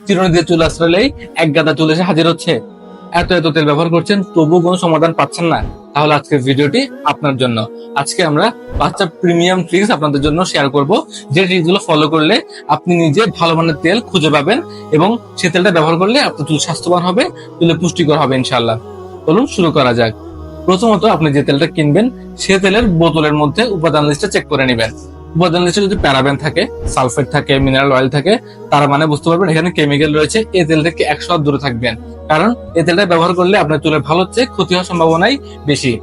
চিরুনি দিয়ে চুল আঁচড়ালেই এক গাদা চুল এসে হাজির হচ্ছে। এত এত তেল ব্যবহার করছেন, তবুও কোনো সমাধান পাচ্ছেন না? তাহলে আজকের ভিডিওটি আপনার জন্য। আজকে আমরা 5টা প্রিমিয়াম ট্রিক্স আপনাদের জন্য শেয়ার করব, যে ট্রিক্সগুলো ফলো করলে আপনি নিজে ভালো মানের তেল খুঁজে পাবেন এবং সে তেলটা ব্যবহার করলে আপনার চুল স্বাস্থ্যবান হবে, চুলে পুষ্টিকর হবে ইনশাআল্লাহ। চলুন শুরু করা যাক। প্রথমত, আপনি যে তেলটা কিনবেন সে তেলের বোতলের মধ্যে উপাদান লিস্টটা চেক করে নেবেন। উপাদান লিস্টে যদি প্যারাবেন থাকে, সালফেট থাকে, মিনারেল অয়েল থাকে, তার মানে বুঝতে পারবেন এখানে কেমিক্যাল রয়েছে। এই তেল থেকে 100 হাত দূরে থাকবেন, কারণ এই তেলটা ব্যবহার করলে আপনার চুলের ভালো হচ্ছে, ক্ষতি হওয়ার সম্ভাবনাই বেশি।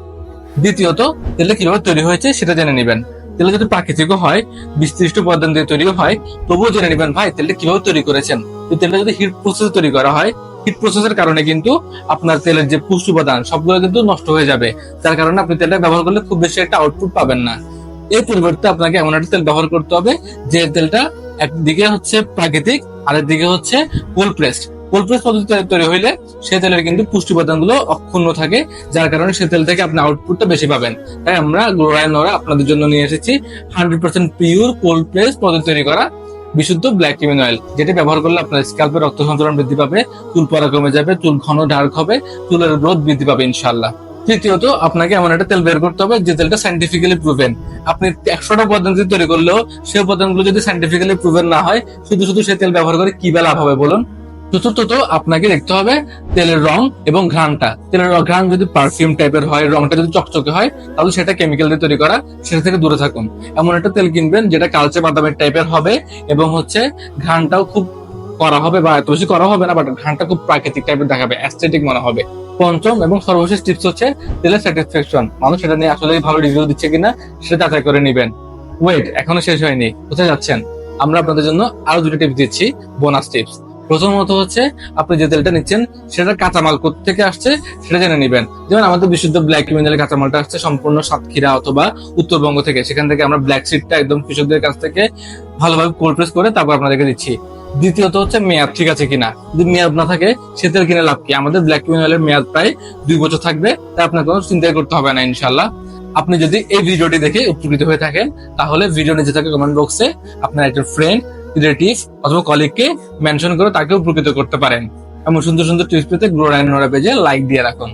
দ্বিতীয়ত, তেলটা কিভাবে তৈরি হয়েছে সেটা জেনে নেবেন। তেল যদি প্রাকৃতিকও হয়, বিশ্লিষ্ট উপাদান দিয়ে তৈরি হয়, তবুও জেনে নেবেন ভাই তেলটা কিভাবে তৈরি করেছেন। এই তেলটা যদি হিট প্রসেসে তৈরি করা হয়, হিট প্রসেসের কারণে কিন্তু আপনার তেলের যে পুষ্টি উপাদান সবগুলো কিন্তু নষ্ট হয়ে যাবে, যার কারণে আপনি তেলটা ব্যবহার করলে খুব বেশি একটা আউটপুট পাবেন না। এর পরিবর্তে আপনাকে এমন একটা তেল ব্যবহার করতে হবে যে তেলটা একদিকে হচ্ছে প্রাকৃতিক, আরেকদিকে হচ্ছে কোল্ড প্রেসড। কোল্ড প্রেস পদ্ধতিতে তৈরি হইলে সে তেলের কিন্তু পুষ্টি উপাদানগুলো অক্ষুণ্ণ থাকে, যার কারণে সে তেল থেকে আপনি আউটপুটটা বেশি পাবেন। তাই আমরা গ্লোরাইন নোরা আপনাদের জন্য নিয়ে এসেছি 100% পিওর কোল্ড প্রেস পদ্ধতি তৈরি করা বিশুদ্ধ ব্ল্যাক কিমিন অয়েল, যেটি ব্যবহার করলে আপনার স্ক্যাল্পে রক্ত সঞ্চালন বৃদ্ধি পাবে, চুল পড়া কমে যাবে, চুল ঘন ডার্ক হবে, চুলের গ্রোথ বৃদ্ধি পাবে ইনশাআল্লাহ। তৃতীয়ত, আপনাকে এমন একটা তেল বের করতে হবে যে তেলটা সাইন্টিফিক্যালি প্রুভেন। আপনি 100টা উপাদান যদি তৈরি করলেও সেই উপাদানগুলো যদি সাইন্টিফিক্যালি প্রুভেন না হয়, শুধু শুধু সেই তেল ব্যবহার করে কি বা লাভ হবে বলুন? চতুর্থত, আপনাকে দেখতে হবে তেলের রং এবং ঘ্রাণটা। তেলের ঘ্রাণ যদি পারফিউম টাইপের হয়, রংটা যদি চকচকে হয়, তাহলে সেটা কেমিক্যাল দিয়ে তৈরি করা, সেটা থেকে দূরে থাকুন। এমন একটা তেল কিনবেন যেটা কালচে বাদামের টাইপের হবে এবং হচ্ছে ঘ্রাণটাও খুব করা হবে, বা এত বেশি করা হবে না, বাট ঘ্রাণটা খুব প্রাকৃতিক টাইপের দেখাবে, অ্যাস্থেটিক মনে হবে। পঞ্চম এবং সর্বশেষ টিপস হচ্ছে তেলের স্যাটিসফ্যাকশন। মানুষ সেটা নিয়ে আসলে ভালো রিভিউ দিচ্ছে কিনা সেটা যাচাই করে নেবেন। ওয়েট, এখনো শেষ হয়নি, কোথায় যাচ্ছেন? আমরা আপনাদের জন্য আরো 2টা টিপস দিচ্ছি, বোনাস টিপস। প্রথমত হচ্ছে, আপনি যে তেলটা নিচ্ছেন সেটা কাঁচামাল থেকে আসছে সেটা জেনে নেবেন। যেমন আমাদের বিশুদ্ধ ব্ল্যাক কিমিনালের কাঁচামালটা আসছে সম্পূর্ণ সাতক্ষীরা অথবা উত্তরবঙ্গ থেকে। সেখান থেকে আমরা ব্ল্যাক সিডটা একদম কৃষকদের কাছ থেকে ভালোভাবে কোল্ড প্রেস করে তারপর আপনাদেরকে দিচ্ছি। দ্বিতীয়ত হচ্ছে মেয়াদ ঠিক আছে কিনা। যদি মেয়াদ না থাকে সে তেল কিনে লাভ কি? আমাদের ব্ল্যাক কিমিনালের মেয়াদ প্রায় 2 বছর থাকবে, তাই আপনার কোনো চিন্তাই করতে হবে না ইনশাল্লাহ। আপনি যদি এই ভিডিওটি দেখে উপকৃত হয়ে থাকেন, তাহলে ভিডিও নিচে থাকে কমেন্ট বক্সে আপনার একজন ফ্রেন্ড, রিলেটিভ অথবা কলিগকে মেনশন করে তাকে উপকৃত করতে পারেন। এমন সুন্দর সুন্দর টিপস পেতে গ্লোরাইন নোরা পেজে লাইক দিয়ে রাখুন।